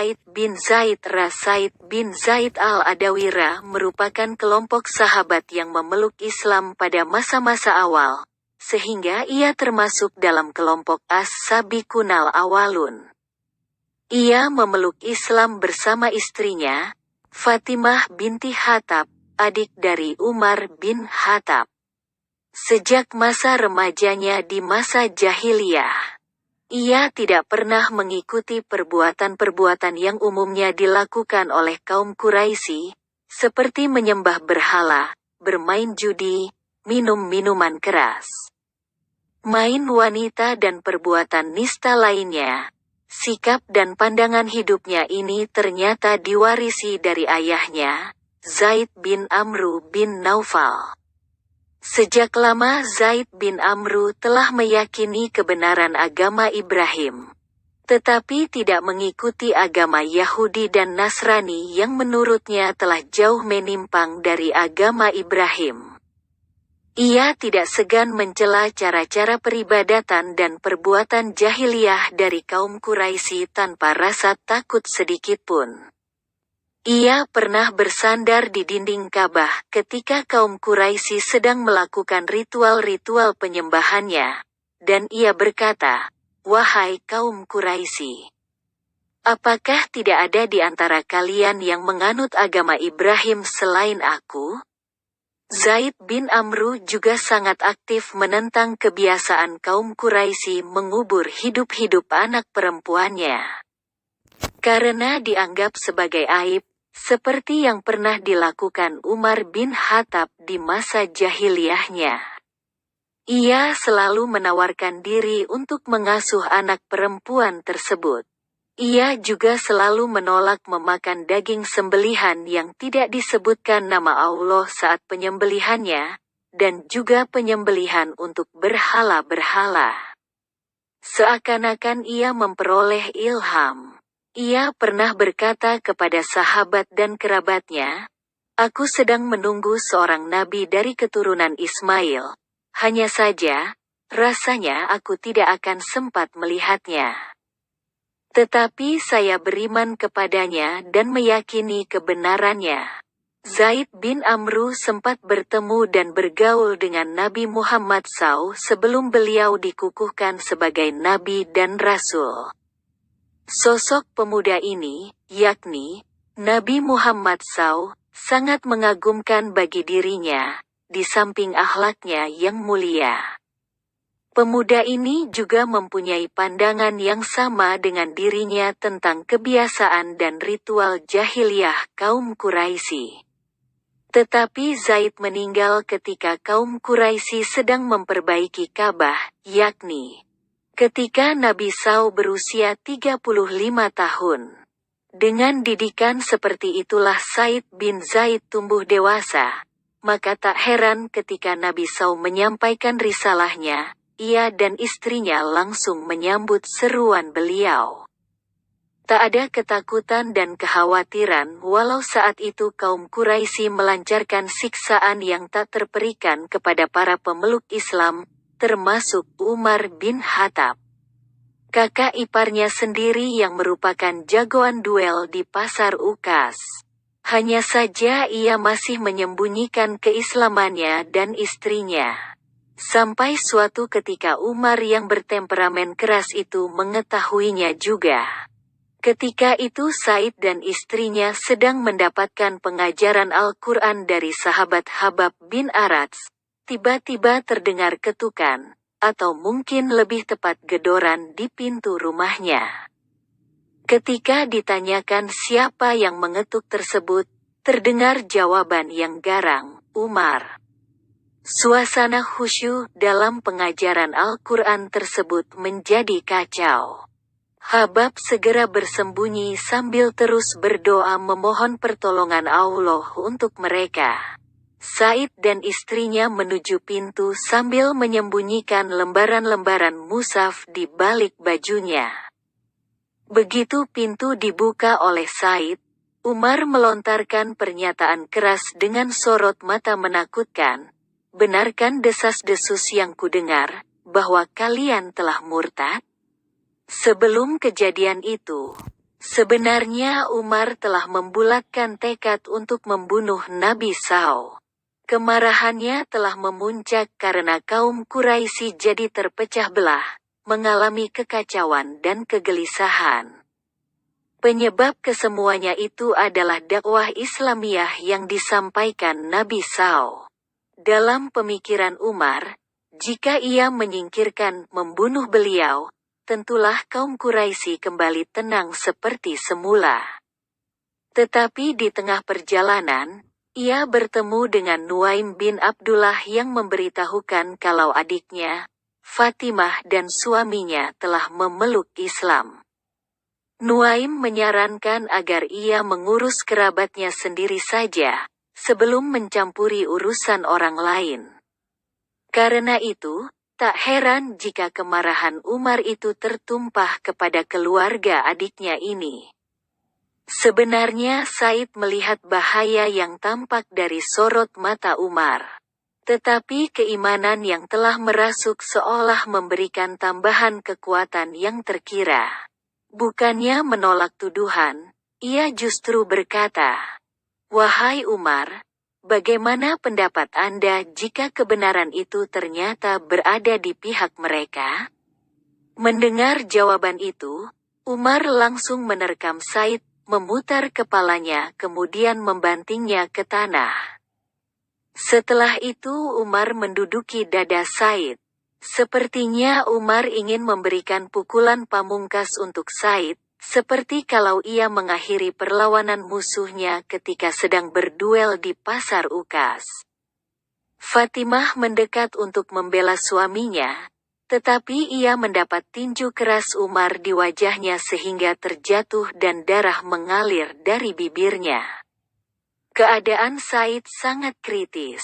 Said bin Zaid Said bin Zaid al-Adawira merupakan kelompok sahabat yang memeluk Islam pada masa-masa awal, sehingga ia termasuk dalam kelompok as-sabiqunal awalun. Ia memeluk Islam bersama istrinya, Fatimah binti Khattab, adik dari Umar bin Khattab. Sejak masa remajanya di masa jahiliyah, ia tidak pernah mengikuti perbuatan-perbuatan yang umumnya dilakukan oleh kaum Quraisy, seperti menyembah berhala, bermain judi, minum minuman keras, main wanita dan perbuatan nista lainnya. Sikap dan pandangan hidupnya ini ternyata diwarisi dari ayahnya, Zaid bin Amru bin Naufal. Sejak lama Zaid bin Amru telah meyakini kebenaran agama Ibrahim, tetapi tidak mengikuti agama Yahudi dan Nasrani yang menurutnya telah jauh menyimpang dari agama Ibrahim. Ia tidak segan mencela cara-cara peribadatan dan perbuatan jahiliyah dari kaum Quraisy tanpa rasa takut sedikitpun. Ia pernah bersandar di dinding Ka'bah ketika kaum Quraisy sedang melakukan ritual-ritual penyembahannya, dan ia berkata, "Wahai kaum Quraisy, apakah tidak ada di antara kalian yang menganut agama Ibrahim selain aku?" Zaid bin Amru juga sangat aktif menentang kebiasaan kaum Quraisy mengubur hidup-hidup anak perempuannya, karena dianggap sebagai aib, seperti yang pernah dilakukan Umar bin Khattab di masa jahiliyahnya. Ia selalu menawarkan diri untuk mengasuh anak perempuan tersebut. Ia juga selalu menolak memakan daging sembelihan yang tidak disebutkan nama Allah saat penyembelihannya, dan juga penyembelihan untuk berhala-berhala. Seakan-akan ia memperoleh ilham. Ia pernah berkata kepada sahabat dan kerabatnya, "Aku sedang menunggu seorang nabi dari keturunan Ismail. Hanya saja, rasanya aku tidak akan sempat melihatnya. Tetapi saya beriman kepadanya dan meyakini kebenarannya." Zaid bin Amru sempat bertemu dan bergaul dengan Nabi Muhammad SAW sebelum beliau dikukuhkan sebagai Nabi dan Rasul. Sosok pemuda ini, yakni Nabi Muhammad SAW, sangat mengagumkan bagi dirinya, di samping akhlaknya yang mulia. Pemuda ini juga mempunyai pandangan yang sama dengan dirinya tentang kebiasaan dan ritual jahiliyah kaum Quraisy. Tetapi Zaid meninggal ketika kaum Quraisy sedang memperbaiki Ka'bah, yakni ketika Nabi SAW berusia 35 tahun. Dengan didikan seperti itulah Said bin Zaid tumbuh dewasa, maka tak heran ketika Nabi SAW menyampaikan risalahnya, ia dan istrinya langsung menyambut seruan beliau. Tak ada ketakutan dan kekhawatiran walau saat itu kaum Quraisy melancarkan siksaan yang tak terperikan kepada para pemeluk Islam, termasuk Umar bin Khattab, kakak iparnya sendiri yang merupakan jagoan duel di pasar Ukas. Hanya saja ia masih menyembunyikan keislamannya dan istrinya. Sampai suatu ketika Umar yang bertemperamen keras itu mengetahuinya juga. Ketika itu Said dan istrinya sedang mendapatkan pengajaran Al-Quran dari sahabat Habab bin Arats. Tiba-tiba terdengar ketukan, atau mungkin lebih tepat gedoran di pintu rumahnya. Ketika ditanyakan siapa yang mengetuk tersebut, terdengar jawaban yang garang, "Umar." Suasana khusyuk dalam pengajaran Al-Quran tersebut menjadi kacau. Habab segera bersembunyi sambil terus berdoa memohon pertolongan Allah untuk mereka. Said dan istrinya menuju pintu sambil menyembunyikan lembaran-lembaran mushaf di balik bajunya. Begitu pintu dibuka oleh Said, Umar melontarkan pernyataan keras dengan sorot mata menakutkan. "Benarkan desas-desus yang kudengar, bahwa kalian telah murtad?" Sebelum kejadian itu, Sebenarnya Umar telah membulatkan tekad untuk membunuh Nabi SAW. Kemarahannya telah memuncak karena kaum Quraisy jadi terpecah belah, mengalami kekacauan dan kegelisahan. Penyebab kesemuanya itu adalah dakwah Islamiyah yang disampaikan Nabi SAW. Dalam pemikiran Umar, jika ia menyingkirkan, membunuh beliau, tentulah kaum Quraisy kembali tenang seperti semula. Tetapi di tengah perjalanan, ia bertemu dengan Nuaim bin Abdullah yang memberitahukan kalau adiknya, Fatimah dan suaminya telah memeluk Islam. Nuaim menyarankan agar ia mengurus kerabatnya sendiri saja, sebelum mencampuri urusan orang lain. Karena itu, tak heran jika kemarahan Umar itu tertumpah kepada keluarga adiknya ini. Sebenarnya Said melihat bahaya yang tampak dari sorot mata Umar. Tetapi keimanan yang telah merasuk seolah memberikan tambahan kekuatan yang terkira. Bukannya menolak tuduhan, ia justru berkata, "Wahai Umar, bagaimana pendapat Anda jika kebenaran itu ternyata berada di pihak mereka?" Mendengar jawaban itu, Umar langsung menerkam Said, memutar kepalanya kemudian membantingnya ke tanah. Setelah itu Umar menduduki dada Said. Sepertinya Umar ingin memberikan pukulan pamungkas untuk Said, seperti kalau ia mengakhiri perlawanan musuhnya ketika sedang berduel di pasar Ukas. Fatimah mendekat untuk membela suaminya, tetapi ia mendapat tinju keras Umar di wajahnya sehingga terjatuh dan darah mengalir dari bibirnya. Keadaan Said sangat kritis.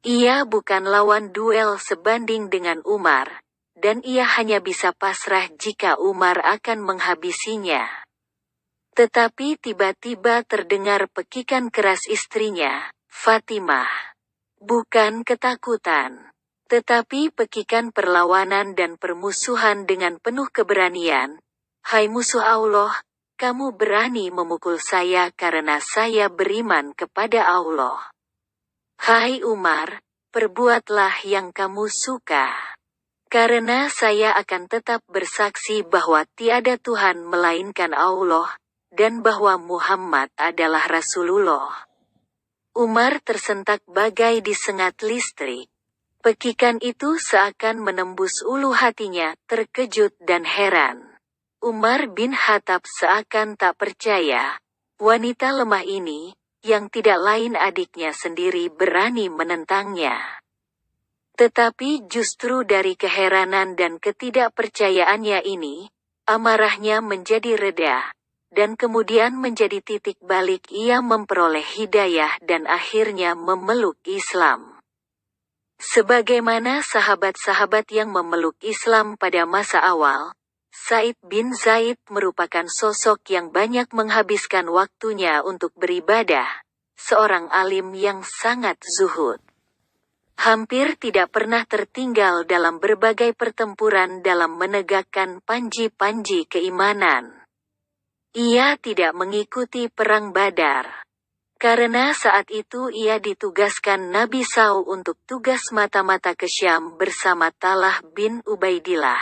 Ia bukan lawan duel sebanding dengan Umar, dan ia hanya bisa pasrah jika Umar akan menghabisinya. Tetapi tiba-tiba terdengar pekikan keras istrinya, Fatimah. Bukan ketakutan, tetapi pekikan perlawanan dan permusuhan dengan penuh keberanian. "Hai musuh Allah, kamu berani memukul saya karena saya beriman kepada Allah. Hai Umar, perbuatlah yang kamu suka. Karena saya akan tetap bersaksi bahwa tiada Tuhan melainkan Allah, dan bahwa Muhammad adalah Rasulullah." Umar tersentak bagai disengat listrik. Pekikan itu seakan menembus ulu hatinya, terkejut dan heran. Umar bin Khattab seakan tak percaya, wanita lemah ini, yang tidak lain adiknya sendiri berani menentangnya. Tetapi justru dari keheranan dan ketidakpercayaannya ini, amarahnya menjadi reda, dan kemudian menjadi titik balik ia memperoleh hidayah dan akhirnya memeluk Islam. Sebagaimana sahabat-sahabat yang memeluk Islam pada masa awal, Said bin Zaid merupakan sosok yang banyak menghabiskan waktunya untuk beribadah, seorang alim yang sangat zuhud. Hampir tidak pernah tertinggal dalam berbagai pertempuran dalam menegakkan panji-panji keimanan. Ia tidak mengikuti perang Badar. Karena saat itu ia ditugaskan Nabi SAW untuk tugas mata-mata ke Syam bersama Talha bin Ubaidillah.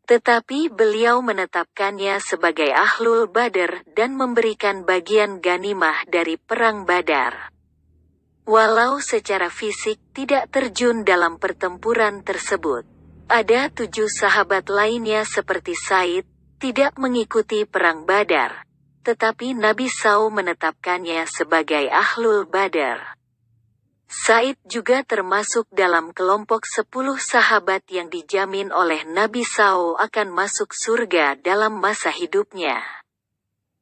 Tetapi beliau menetapkannya sebagai Ahlul Badr dan memberikan bagian ganimah dari perang Badar. Walau secara fisik tidak terjun dalam pertempuran tersebut, ada 7 sahabat lainnya seperti Said, tidak mengikuti perang Badar, tetapi Nabi SAW menetapkannya sebagai Ahlul Badar. Said juga termasuk dalam kelompok 10 sahabat yang dijamin oleh Nabi SAW akan masuk surga dalam masa hidupnya.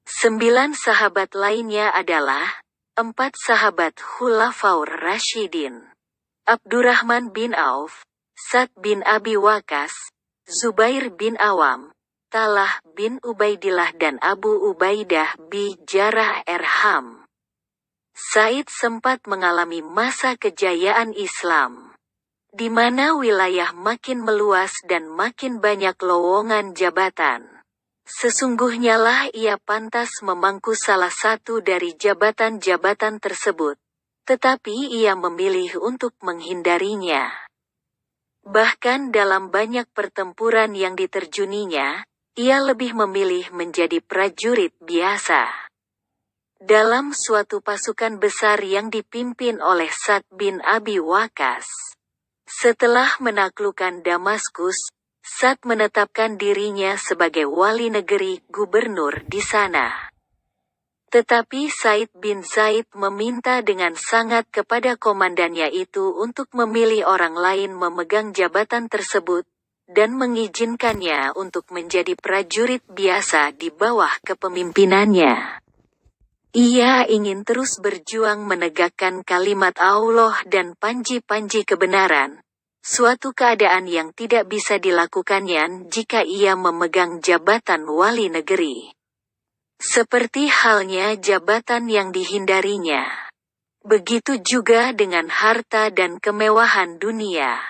9 sahabat lainnya adalah 4 sahabat Khulafaur Rasyidin, Abdurrahman bin Auf, Sa'd bin Abi Waqqas, Zubair bin Awam, Talha bin Ubaidillah dan Abu Ubaidah bin Jarrah Erham. Said sempat mengalami masa kejayaan Islam, di mana wilayah makin meluas dan makin banyak lowongan jabatan. Sesungguhnya lah ia pantas memangku salah satu dari jabatan-jabatan tersebut, tetapi ia memilih untuk menghindarinya. Bahkan dalam banyak pertempuran yang diterjuninya, ia lebih memilih menjadi prajurit biasa. Dalam suatu pasukan besar yang dipimpin oleh Sa'd bin Abi Waqqas, setelah menaklukkan Damaskus, Sa'd menetapkan dirinya sebagai wali negeri gubernur di sana. Tetapi Said bin Zaid meminta dengan sangat kepada komandannya itu untuk memilih orang lain memegang jabatan tersebut, dan mengizinkannya untuk menjadi prajurit biasa di bawah kepemimpinannya. Ia ingin terus berjuang menegakkan kalimat Allah dan panji-panji kebenaran, suatu keadaan yang tidak bisa dilakukannya jika ia memegang jabatan wali negeri. Seperti halnya jabatan yang dihindarinya. Begitu juga dengan harta dan kemewahan dunia.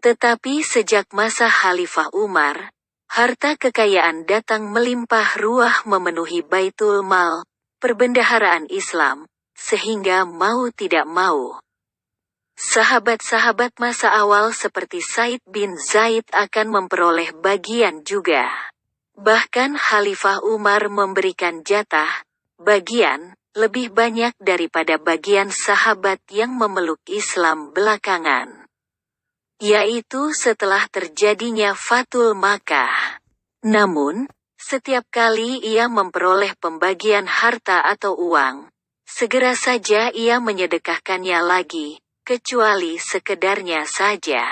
Tetapi sejak masa Khalifah Umar, harta kekayaan datang melimpah ruah memenuhi Baitul Mal, perbendaharaan Islam, sehingga mau tidak mau, sahabat-sahabat masa awal seperti Said bin Zaid akan memperoleh bagian juga. Bahkan Khalifah Umar memberikan jatah, bagian, lebih banyak daripada bagian sahabat yang memeluk Islam belakangan. Yaitu setelah terjadinya Fathul Makkah. Namun, setiap kali ia memperoleh pembagian harta atau uang, segera saja ia menyedekahkannya lagi, kecuali sekedarnya saja.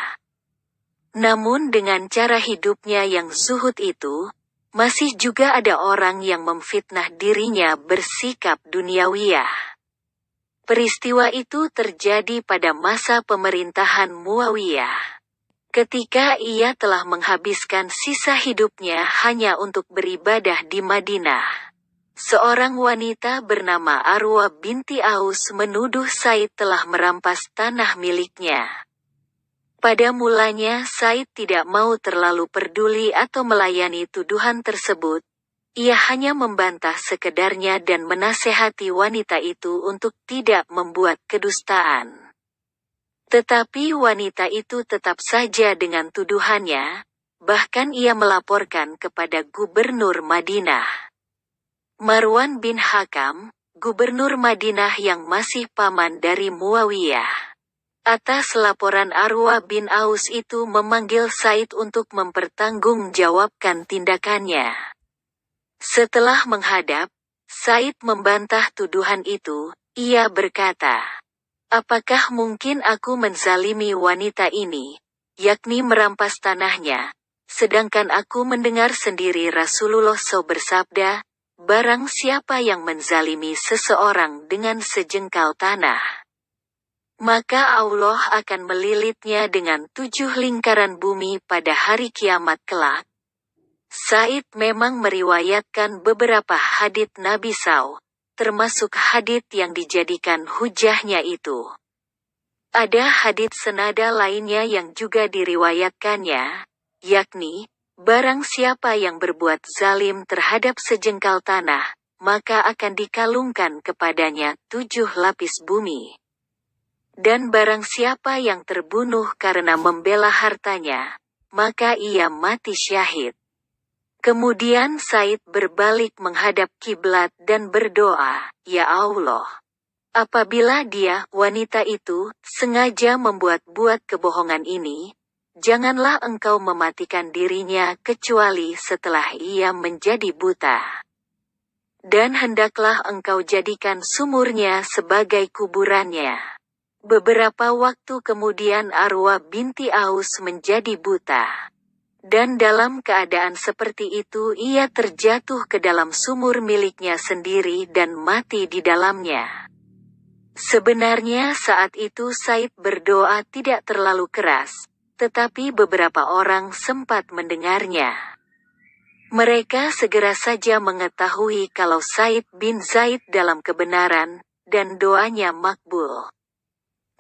Namun dengan cara hidupnya yang zuhud itu, masih juga ada orang yang memfitnah dirinya bersikap duniawiyah. Peristiwa itu terjadi pada masa pemerintahan Muawiyah. Ketika ia telah menghabiskan sisa hidupnya hanya untuk beribadah di Madinah. Seorang wanita bernama Arwa binti Aus menuduh Said telah merampas tanah miliknya. Pada mulanya Said tidak mau terlalu peduli atau melayani tuduhan tersebut. Ia hanya membantah sekedarnya dan menasehati wanita itu untuk tidak membuat kedustaan. Tetapi wanita itu tetap saja dengan tuduhannya, bahkan ia melaporkan kepada Gubernur Madinah. Marwan bin Hakam, Gubernur Madinah yang masih paman dari Muawiyah. Atas laporan Arwa bin Aus itu memanggil Said untuk mempertanggungjawabkan tindakannya. Setelah menghadap, Said membantah tuduhan itu, ia berkata, "Apakah mungkin aku menzalimi wanita ini, yakni merampas tanahnya, sedangkan aku mendengar sendiri Rasulullah SAW bersabda, barang siapa yang menzalimi seseorang dengan sejengkal tanah, maka Allah akan melilitnya dengan 7 lingkaran bumi pada hari kiamat kelak." Said memang meriwayatkan beberapa hadits Nabi SAW, termasuk hadits yang dijadikan hujahnya itu. Ada hadits senada lainnya yang juga diriwayatkannya, yakni, barang siapa yang berbuat zalim terhadap sejengkal tanah, maka akan dikalungkan kepadanya 7 lapis bumi. Dan barang siapa yang terbunuh karena membela hartanya, maka ia mati syahid. Kemudian Said berbalik menghadap kiblat dan berdoa, "Ya Allah, apabila dia, wanita itu, sengaja membuat-buat kebohongan ini, janganlah engkau mematikan dirinya kecuali setelah ia menjadi buta. Dan hendaklah engkau jadikan sumurnya sebagai kuburannya." Beberapa waktu kemudian Arwa binti Aus menjadi buta. Dan dalam keadaan seperti itu ia terjatuh ke dalam sumur miliknya sendiri dan mati di dalamnya. Sebenarnya saat itu Said berdoa tidak terlalu keras, tetapi beberapa orang sempat mendengarnya. Mereka segera saja mengetahui kalau Said bin Zaid dalam kebenaran, dan doanya makbul.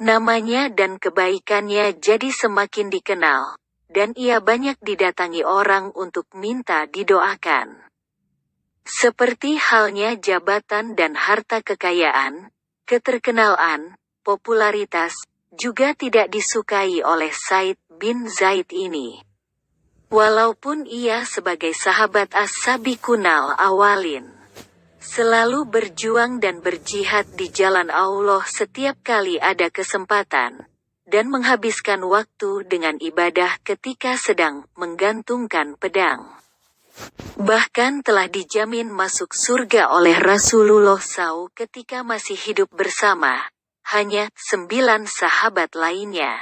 Namanya dan kebaikannya jadi semakin dikenal, dan ia banyak didatangi orang untuk minta didoakan. Seperti halnya jabatan dan harta kekayaan, keterkenalan, popularitas, juga tidak disukai oleh Said bin Zaid ini. Walaupun ia sebagai sahabat as-sabiqunal awalin, selalu berjuang dan berjihad di jalan Allah setiap kali ada kesempatan, dan menghabiskan waktu dengan ibadah ketika sedang menggantungkan pedang. Bahkan telah dijamin masuk surga oleh Rasulullah SAW ketika masih hidup bersama, hanya 9 sahabat lainnya.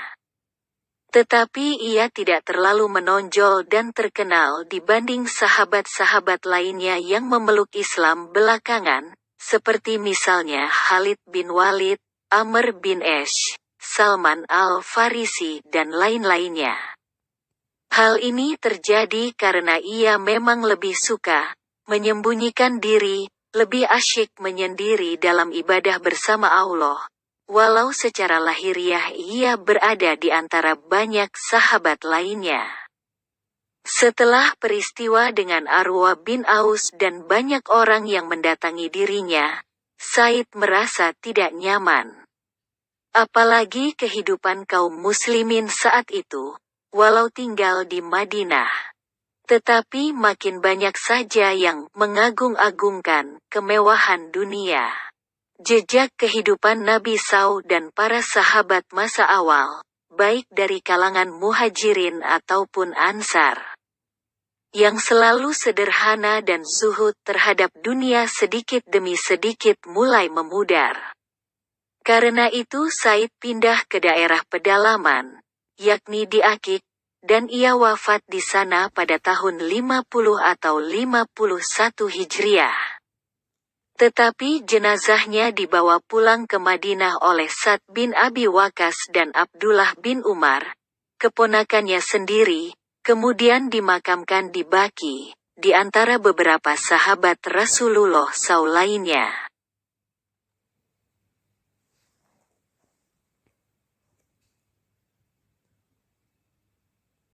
Tetapi ia tidak terlalu menonjol dan terkenal dibanding sahabat-sahabat lainnya yang memeluk Islam belakangan, seperti misalnya Khalid bin Walid, Amr bin Ash, Salman al-Farisi dan lain-lainnya. Hal ini terjadi karena ia memang lebih suka menyembunyikan diri, lebih asyik menyendiri dalam ibadah bersama Allah. Walau secara lahiriah ia berada di antara banyak sahabat lainnya. Setelah peristiwa dengan Arwa bin Aus dan banyak orang yang mendatangi dirinya, Said merasa tidak nyaman. Apalagi kehidupan kaum muslimin saat itu, walau tinggal di Madinah. Tetapi makin banyak saja yang mengagung-agungkan kemewahan dunia. Jejak kehidupan Nabi SAW dan para sahabat masa awal, baik dari kalangan muhajirin ataupun ansar, yang selalu sederhana dan zuhud terhadap dunia sedikit demi sedikit mulai memudar. Karena itu Said pindah ke daerah pedalaman, yakni di Akik, dan ia wafat di sana pada tahun 50 atau 51 Hijriah. Tetapi jenazahnya dibawa pulang ke Madinah oleh Sa'd bin Abi Waqqas dan Abdullah bin Umar, keponakannya sendiri, kemudian dimakamkan di Baqi, di antara beberapa sahabat Rasulullah SAW lainnya.